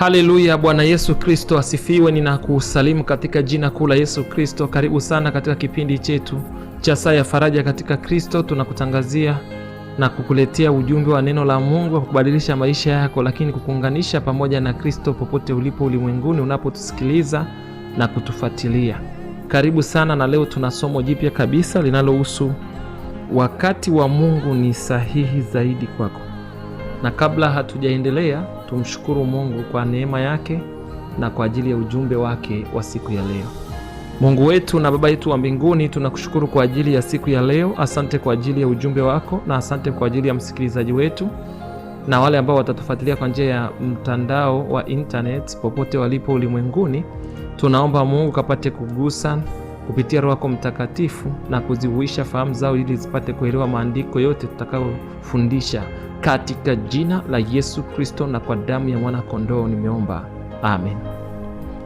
Haleluya, Bwana Yesu Kristo asifiwe. Ninakusalimu katika jina kuu la Yesu Kristo. Karibu sana katika kipindi chetu cha Saa ya Faraja katika Kristo. Tunakutangazia na kukuletea ujumbe wa neno la Mungu wa kubadilisha maisha yako, lakini kukuunganisha pamoja na Kristo popote ulipo ulimwenguni unapotusikiliza na kutufuatilia. Karibu sana, na leo tuna somo jipya kabisa linalohusu wakati wa Mungu ni sahihi zaidi kwako. Na kabla hatujaendelea, tumshukuru Mungu kwa neema yake na kwa ajili ya ujumbe wake wa siku ya leo. Mungu wetu na Baba yetu wa mbinguni, tunakushukuru kwa ajili ya siku ya leo. Asante kwa ajili ya ujumbe wako, na asante kwa ajili ya msikilizaji wetu na wale ambao watatufuatilia kwa njia ya mtandao wa internet popote walipo ulimwenguni. Tunaomba Mungu kapate kugusa kupitia Roho yako Mtakatifu na kuzihuisha fahamu zao ili zipate kuelewa maandiko yote tutakayofundisha, katika jina la Yesu Kristo na kwa damu ya mwana kondoo nimeomba, amen.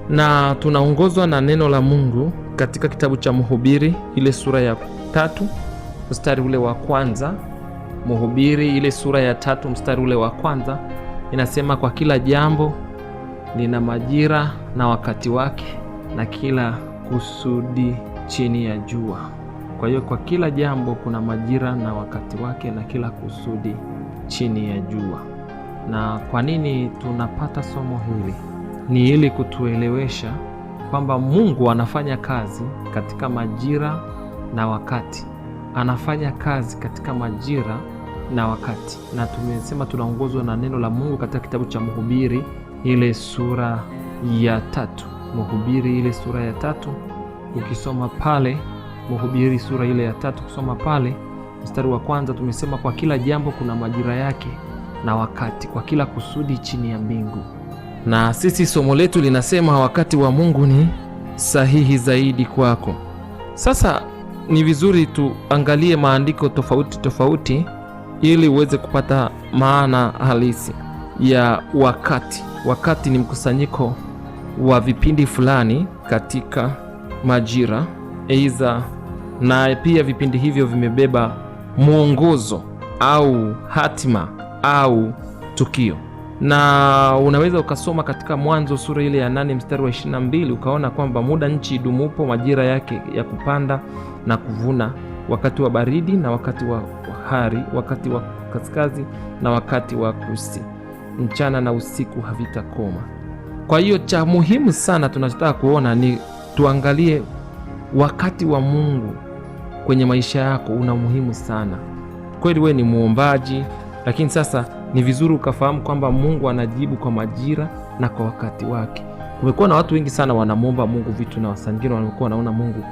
Na tunaongozwa na neno la Mungu katika kitabu cha Mhubiri ile sura ya 3 mstari ule wa kwanza. Mhubiri ile sura ya 3 mstari ule wa kwanza inasema, kwa kila jambo lina majira na wakati wake, na kila kusudi chini ya jua. Kwa hiyo kwa kila jambo kuna majira na wakati wake, na kila kusudi chini ya jua. Na kwa nini tunapata somo hili? Ni ili kutuelewesha kwamba Mungu anafanya kazi katika majira na wakati. Anafanya kazi katika majira na wakati. Na tumesema tunaongozwa na neno la Mungu katika kitabu cha Mhubiri ile sura ya 3. Mhubiri ile sura ya 3, ukisoma pale Mhubiri sura ile ya 3, kusoma pale mstari wa kwanza, tumesema kwa kila jambo kuna majira yake na wakati, kwa kila kusudi chini ya mbingu. Na sisi somo letu linasema wakati wa Mungu ni sahihi zaidi kwako. Sasa ni vizuri tuangalie maandiko tofauti tofauti ili uweze kupata maana halisi ya wakati. Wakati ni mkusanyiko wa vipindi fulani katika majira aidha, na pia vipindi hivyo vimebeba mwongozo au hatima au tukio. Na unaweza ukasoma katika Mwanzo sura ile ya 8 mstari wa 22 ukaona kwamba muda nchi idumupo, majira yake ya kupanda na kuvuna, wakati wa baridi na wakati wa hari, wakati wa kaskazi na wakati wa kusi, mchana na usiku havitakoma. Kwa hiyo cha muhimu sana tunachotaka kuona ni tuangalie wakati wa Mungu kwenye maisha yako una muhimu sana. Kweli wewe ni muombaji, lakini sasa ni vizuri ukafahamu kwamba Mungu anajibu kwa majira na kwa wakati wake. Kumekuwa na watu wengi sana wanamuomba Mungu vitu, na wasangine wanakuwa wanaona Mungu,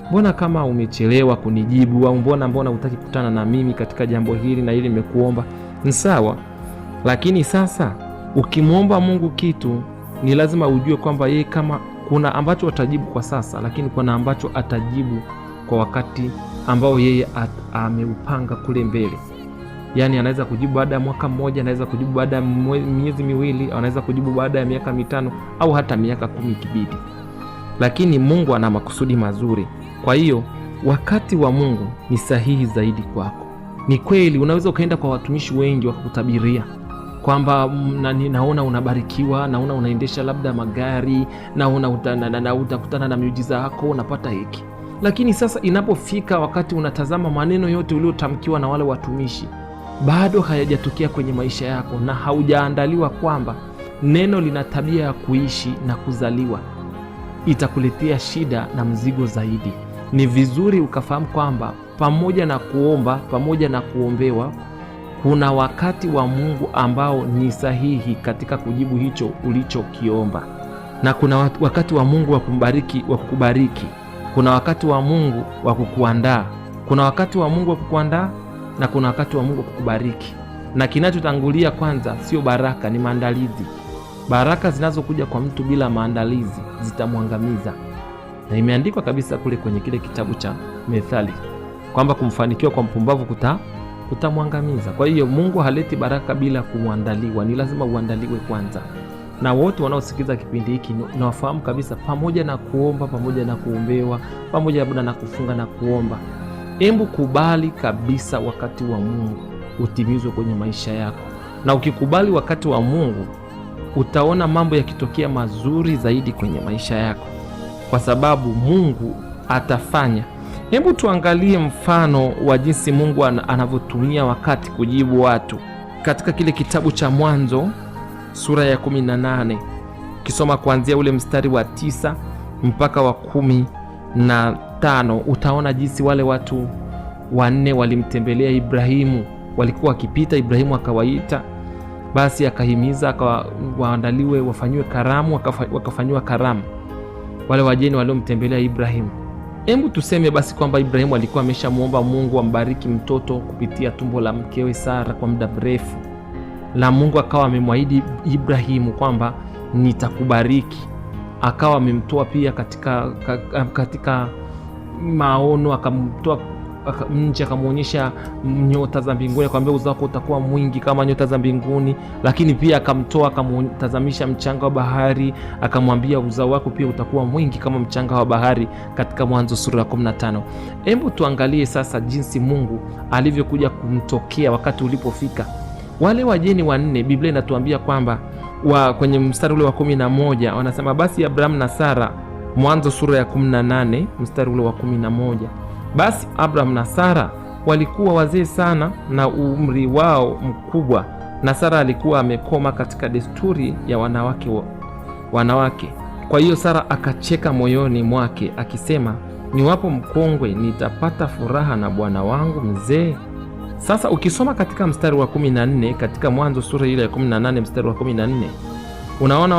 mbona kama umechelewa kunijibu, au mbona hutaki kukutana na mimi katika jambo hili na hili nimekuomba. Ni sawa, lakini sasa ukimwomba Mungu kitu ni lazima ujue kwamba yeye kama kuna ambacho atajibu kwa sasa, lakini kuna ambacho atajibu kwa wakati ambao yeye ameupanga kule mbele. Yaani anaweza kujibu baada ya mwaka mmoja, anaweza kujibu baada ya miezi miwili, anaweza kujibu baada ya miaka 5 au hata miaka 10 ikibidi. Lakini Mungu ana makusudi mazuri. Kwa hiyo wakati wa Mungu ni sahihi zaidi kwako. Ni kweli unaweza ukaenda kwa watumishi wengi wakakutabiria kwamba naona unabarikiwa, naona unaendesha labda magari, naona utakutana na miujiza yako, unapata hiki. Lakini sasa inapofika wakati unatazama maneno yote uliotamkiwa na wale watumishi bado hayajatokea kwenye maisha yako, na haujaandaliwa kwamba neno lina tabia ya kuishi na kuzaliwa, itakuletea shida na mzigo zaidi. Ni vizuri ukafahamu kwamba pamoja na kuomba, pamoja na kuombewa, kuna wakati wa Mungu ambao ni sahihi katika kujibu hicho ulichokiomba, na kuna wakati wa Mungu wa kukubariki. Kuna wakati wa Mungu wa kukuandaa. Kuna wakati wa Mungu wa kukuandaa na kuna wakati wa Mungu wa kukubariki. Na kinachotangulia kwanza sio baraka, ni maandalizi. Baraka zinazokuja kwa mtu bila maandalizi zitamwangamiza. Na imeandikwa kabisa kule kwenye kile kitabu cha Methali kwamba kumfanikiwa kwa mpumbavu kutamwangamiza. Kwa hiyo Mungu haleti baraka bila kuandaliwa, ni lazima uandaliwe kwanza. Na wote wanaosikiza kipindi hiki na wafahamu kabisa, pamoja na kuomba, pamoja na kuombewa, pamoja na kufunga na kuomba, hebu kubali kabisa wakati wa Mungu utimizwe kwenye maisha yako. Na ukikubali wakati wa Mungu utaona mambo yakitokea mazuri zaidi kwenye maisha yako, kwa sababu Mungu atafanya. Hebu tuangalie mfano wa jinsi Mungu anavyotumia wakati kujibu watu katika kile kitabu cha Mwanzo sura ya 18, ukisoma kuanzia ule mstari wa 9 mpaka wa 15, utaona jinsi wale watu wanne walimtembelea Ibrahimu. Walikuwa wakipita, Ibrahimu akawaita, basi akahimiza akawaandaliwe wafanywe karamu, wakafanywa karamu wale wageni waliomtembelea Ibrahimu. Hebu tuseme basi kwamba Ibrahimu alikuwa ameshamuomba Mungu ambariki mtoto kupitia tumbo la mkewe Sara kwa muda mrefu, na Mungu akawa amemwahidi Ibrahimu kwamba nitakubariki. Akawa amemtoa pia katika maono, akamtoa nje, akamwonyesha nyota za mbinguni, akamwambia uzao wako utakuwa mwingi kama nyota za mbinguni. Lakini pia akamtoa, akamtazamisha mchanga wa bahari, akamwambia uzao wako pia utakuwa mwingi kama mchanga wa bahari, katika Mwanzo sura ya 15. Hebu tuangalie sasa jinsi Mungu alivyokuja kumtokea wakati ulipofika. Wale wageni wanne, Biblia inatuambia kwamba kwenye mstari ule wa 11 wanasema, basi Abrahamu na Sara, Mwanzo sura ya 18 mstari ule wa 11. Basi Abraham na Sara walikuwa wazee sana na umri wao mkubwa, na Sara alikuwa amekoma katika desturi ya wanawake. Kwa hiyo Sara akacheka moyoni mwake akisema, niwapo mkongwe nitapata furaha na bwana wangu mzee. Sasa ukisoma katika mstari wa 14 katika Mwanzo sura ile ya 18 mstari wa 14, unaona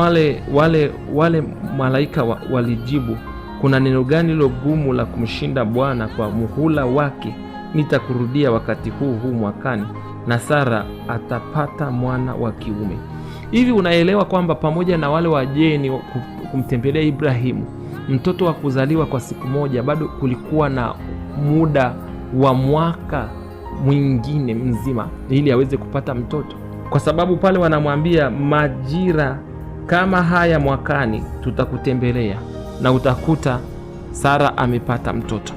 wale malaika walijibu, kuna neno gani lilo gumu la kumshinda Bwana? Kwa muhula wake nitakurudia wakati huu mwakani, na Sara atapata mwana wa kiume. Hivi unaelewa kwamba pamoja na wale wageni kumtembelea Ibrahimu, mtoto wa kuzaliwa kwa siku moja, bado kulikuwa na muda wa mwaka mwingine mzima ili aweze kupata mtoto, kwa sababu pale wanamwambia majira kama haya mwakani tutakutembelea na utakuta Sara amepata mtoto.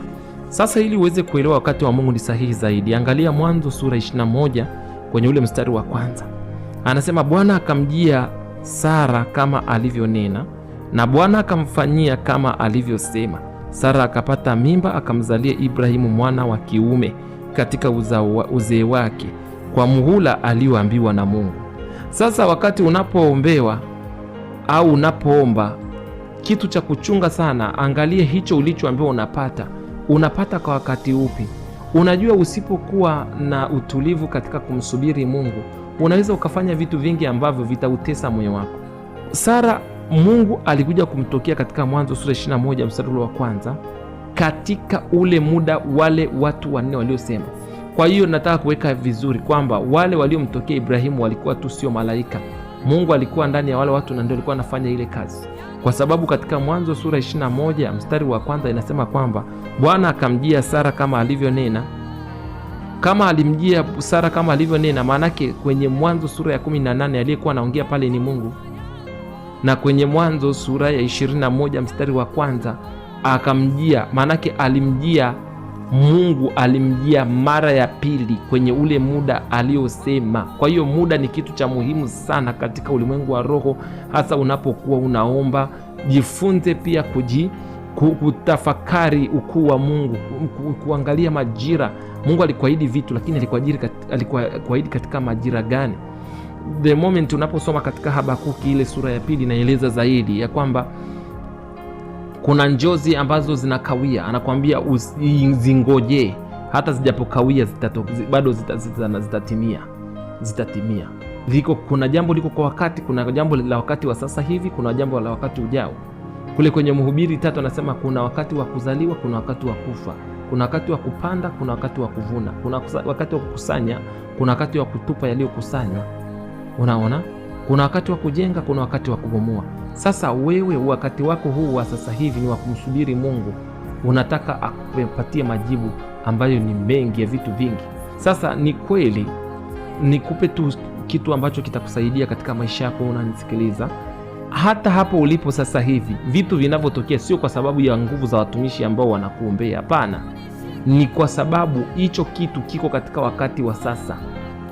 Sasa ili uweze kuelewa wakati wa Mungu ni sahihi zaidi, angalia Mwanzo sura 21 kwenye ule mstari wa kwanza. Anasema, Bwana akamjia Sara kama alivyonena, na Bwana akamfanyia kama alivyosema. Sara akapata mimba, akamzalia Ibrahimu mwana wa kiume katika uzee wake, kwa muhula alioambiwa na Mungu. Sasa wakati unapoombewa au unapoomba, kitu cha kuchunga sana, angalie hicho ulichoambiwa unapata kwa wakati upi. Unajua, usipokuwa na utulivu katika kumsubiri Mungu, unaweza ukafanya vitu vingi ambavyo vitautesa moyo wako. Sara, Mungu alikuja kumtokea katika Mwanzo sura 21 mstari wa kwanza, katika ule muda wale watu wanne waliosema. Kwa hiyo nataka kuweka vizuri kwamba wale waliomtokea Ibrahimu walikuwa tu sio malaika. Mungu alikuwa ndani ya wale watu na ndio alikuwa anafanya ile kazi, kwa sababu katika Mwanzo sura 21 mstari wa kwanza inasema kwamba Bwana akamjia Sara kama alivyonena. Kama alimjia Sara kama alivyonena, maanake kwenye Mwanzo sura ya 18 aliyekuwa anaongea pale ni Mungu, na kwenye Mwanzo sura ya 21 mstari wa kwanza akamjia, maanake alimjia Mungu, alimjia mara ya pili kwenye ule muda aliosema. Kwa hiyo muda ni kitu cha muhimu sana katika ulimwengu wa roho, hasa unapokuwa unaomba. Jifunze pia kutafakari ukuu wa Mungu, kuangalia majira. Mungu alikuahidi vitu, lakini alikuahidi katika majira gani? The moment unaposoma katika Habakuki ile sura ya 2 inaeleza zaidi ya kwamba kuna njozi ambazo zinakawia, anakuambia usingoje, hata zijapokawia bado zitatimia. Kuna jambo liko kwa wakati, kuna jambo la wakati wa sasa hivi, kuna jambo la wakati ujao. Kule kwenye Mhubiri 3 anasema kuna wakati wa kuzaliwa, kuna wakati wa kufa, kuna wakati wa kupanda, kuna wakati wa kuvuna, kuna wakati wa kukusanya, kuna wakati wa kutupa yaliyokusanywa. Unaona, kuna wakati wa kujenga, kuna wakati wa kubomoa. Sasa wewe wakati wako huu wa sasa hivi ni wa kumsubiri Mungu. Unataka akupatie majibu ambayo ni mengi ya vitu vingi. Sasa ni kweli, nikupe tu kitu ambacho kitakusaidia katika maisha yako. Unanisikiliza hata hapo ulipo sasa hivi, vitu vinavyotokea sio kwa sababu ya nguvu za watumishi ambao wanakuombea, hapana. Ni kwa sababu hicho kitu kiko katika wakati wa sasa.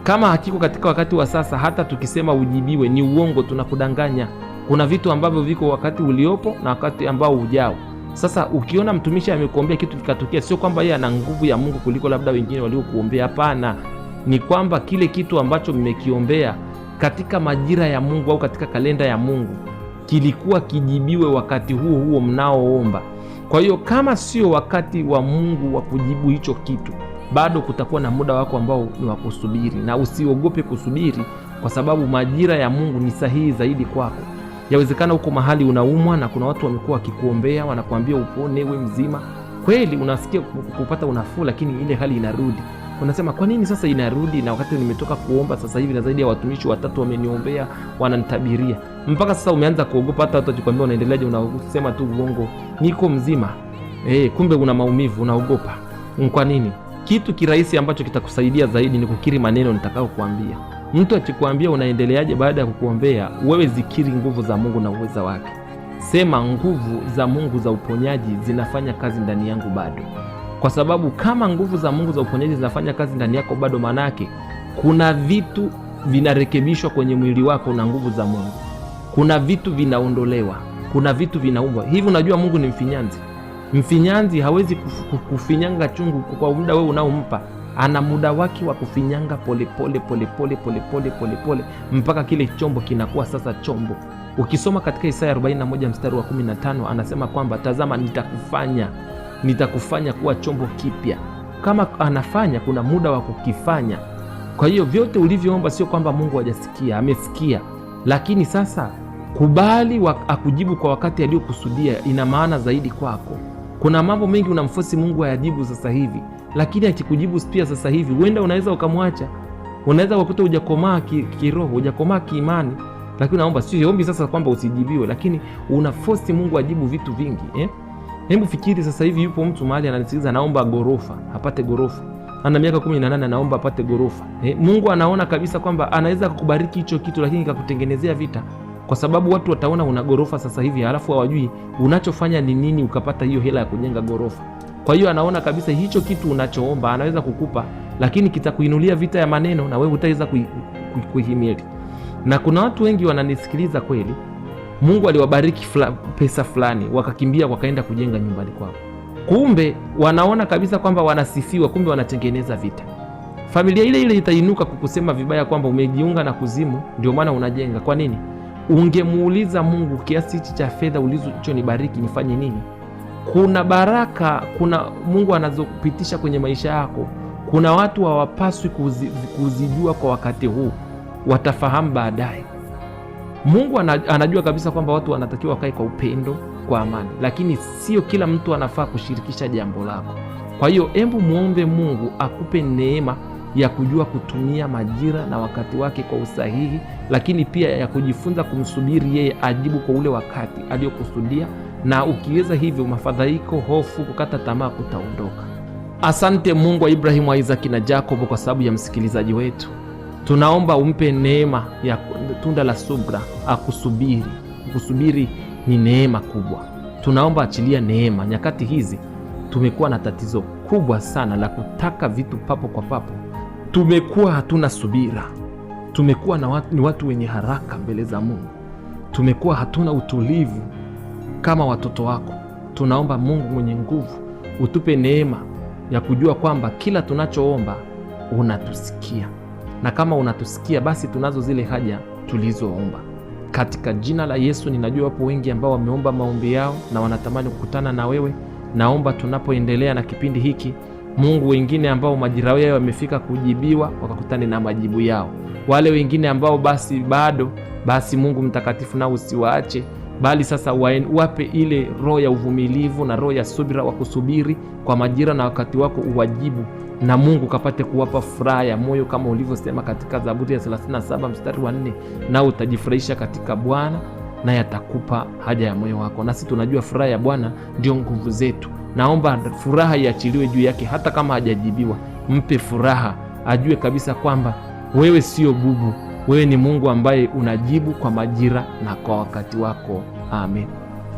Kama hakiko katika wakati wa sasa, hata tukisema ujibiwe ni uongo, tunakudanganya. Kuna vitu ambavyo viko wakati uliopo na wakati ambao ujao. Sasa ukiona mtumishi amekuombea kitu kikatokea, sio kwamba yeye ana nguvu ya Mungu kuliko labda wengine waliokuombea. Hapana, ni kwamba kile kitu ambacho mmekiombea katika majira ya Mungu au katika kalenda ya Mungu kilikuwa kijibiwe wakati huo huo mnaoomba. Kwa hiyo kama sio wakati wa Mungu wa kujibu hicho kitu, bado kutakuwa na muda wako ambao ni wa kusubiri, na usiogope kusubiri, kwa sababu majira ya Mungu ni sahihi zaidi kwako. Yawezekana uko mahali unaumwa na kuna watu wamekuwa wakikuombea, wanakuambia upone, we mzima. Kweli unasikia kupata unafuu, lakini ile hali inarudi. Unasema kwa nini sasa inarudi, na wakati nimetoka kuomba sasa hivi na zaidi ya watumishi 3 wameniombea, wananitabiria. Mpaka sasa umeanza kuogopa, hata watu wakikwambia unaendeleaje, unasema tu uongo, niko mzima. Kumbe una maumivu, unaogopa. Kwa nini? Kitu kirahisi ambacho kitakusaidia zaidi ni kukiri maneno nitakao kuambia. Mtu akikwambia unaendeleaje baada ya kukuombea, wewe zikiri nguvu za Mungu na uweza wake. Sema nguvu za Mungu za uponyaji zinafanya kazi ndani yangu bado. Kwa sababu kama nguvu za Mungu za uponyaji zinafanya kazi ndani yako bado, manake kuna vitu vinarekebishwa kwenye mwili wako na nguvu za Mungu. Kuna vitu vinaondolewa, kuna vitu vinaumbwa. Hivi unajua Mungu ni mfinyanzi. Mfinyanzi hawezi kufinyanga chungu kwa muda wewe unaompa. Ana muda wake wa kufinyanga polepole polepole polepole polepole mpaka kile chombo kinakuwa sasa chombo. Ukisoma katika Isaya 41 mstari wa 15 anasema kwamba tazama, nitakufanya kuwa chombo kipya. Kama anafanya, kuna muda wa kukifanya. Kwa hiyo vyote ulivyoomba sio kwamba Mungu hajasikia, amesikia. Lakini sasa kubali akujibu kwa wakati aliokusudia, ina maana zaidi kwako. Kuna mambo mengi unamfosi Mungu ayajibu sasa hivi, lakini akikujibu pia sasa hivi, huenda unaweza ukamwacha. Unaweza kukuta hujakomaa kiroho, hujakomaa kiimani, lakini naomba sio ombi sasa kwamba usijibiwe, lakini unafosi Mungu ajibu vitu vingi. Hebu fikiri sasa hivi yupo mtu mahali ananisikiliza, anaomba gorofa, apate gorofa. Ana miaka 18 anaomba apate gorofa. Mungu anaona kabisa kwamba anaweza kukubariki hicho kitu, lakini kakutengenezea vita. Kwa sababu watu wataona una gorofa sasa hivi, halafu hawajui unachofanya ni nini ukapata hiyo hela ya kujenga gorofa. Kwa hiyo anaona kabisa hicho kitu unachoomba anaweza kukupa, lakini kitakuinulia vita ya maneno na wewe utaweza kuhimili. Na kuna watu wengi wananisikiliza kweli, Mungu aliwabariki pesa fulani, wakakimbia wakaenda kujenga nyumbani kwao. Kumbe wanaona kabisa kwamba wanasifiwa, kumbe wanatengeneza vita. Familia ile ile itainuka kukusema vibaya kwamba umejiunga na kuzimu, ndio maana unajenga. Kwa nini? Ungemuuliza Mungu, kiasi hichi cha fedha ulichonibariki nifanye nini? Kuna baraka, kuna Mungu anazopitisha kwenye maisha yako. Kuna watu hawapaswi kuzijua kwa wakati huu, watafahamu baadaye. Mungu anajua kabisa kwamba watu wanatakiwa wakae kwa upendo, kwa amani, lakini sio kila mtu anafaa kushirikisha jambo lako. Kwa hiyo hebu muombe Mungu akupe neema ya kujua kutumia majira na wakati wake kwa usahihi, lakini pia ya kujifunza kumsubiri yeye ajibu kwa ule wakati aliokusudia. Na ukiweza hivyo, mafadhaiko, hofu, kukata tamaa kutaondoka. Asante Mungu wa Ibrahimu, wa Isaki na Jacobo, kwa sababu ya msikilizaji wetu. Tunaomba umpe neema ya tunda la subra, akusubiri. Kusubiri ni neema kubwa. Tunaomba achilia neema. Nyakati hizi tumekuwa na tatizo kubwa sana la kutaka vitu papo kwa papo. Tumekuwa hatuna subira. Tumekuwa ni watu wenye haraka mbele za Mungu. Tumekuwa hatuna utulivu kama watoto wako. Tunaomba Mungu mwenye nguvu, utupe neema ya kujua kwamba kila tunachoomba unatusikia, na kama unatusikia basi tunazo zile haja tulizoomba. Katika jina la Yesu, ninajua wapo wengi ambao wameomba maombi yao na wanatamani kukutana na wewe. Naomba tunapoendelea na kipindi hiki, Mungu, wengine ambao majira yao yamefika kujibiwa wakakutane na majibu yao. Wale wengine ambao basi bado, basi Mungu mtakatifu, na usiwaache, bali sasa wape ile roho ya uvumilivu na roho ya subira wa kusubiri kwa majira na wakati wako uwajibu, na Mungu kapate kuwapa furaha ya moyo kama ulivyosema katika Zaburi ya 37 mstari wa 4, na utajifurahisha katika Bwana na yatakupa haja ya moyo wako. Nasi tunajua furaha ya Bwana ndio nguvu zetu. Naomba furaha iachiliwe juu yake, hata kama hajajibiwa. Mpe furaha, ajue kabisa kwamba wewe sio bubu. Wewe ni Mungu ambaye unajibu kwa majira na kwa wakati wako. Amen.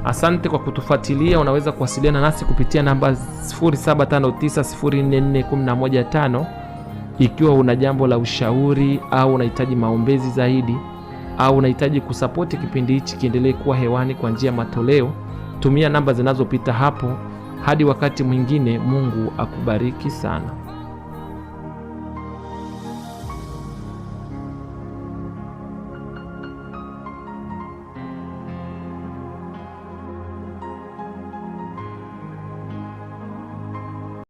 Asante kwa kutufuatilia. Unaweza kuwasiliana nasi kupitia namba 0759044115 Ikiwa una jambo la ushauri au unahitaji maombezi zaidi au unahitaji kusapoti kipindi hichi kiendelee kuwa hewani kwa njia matoleo, tumia namba zinazopita hapo. Hadi wakati mwingine, Mungu akubariki sana.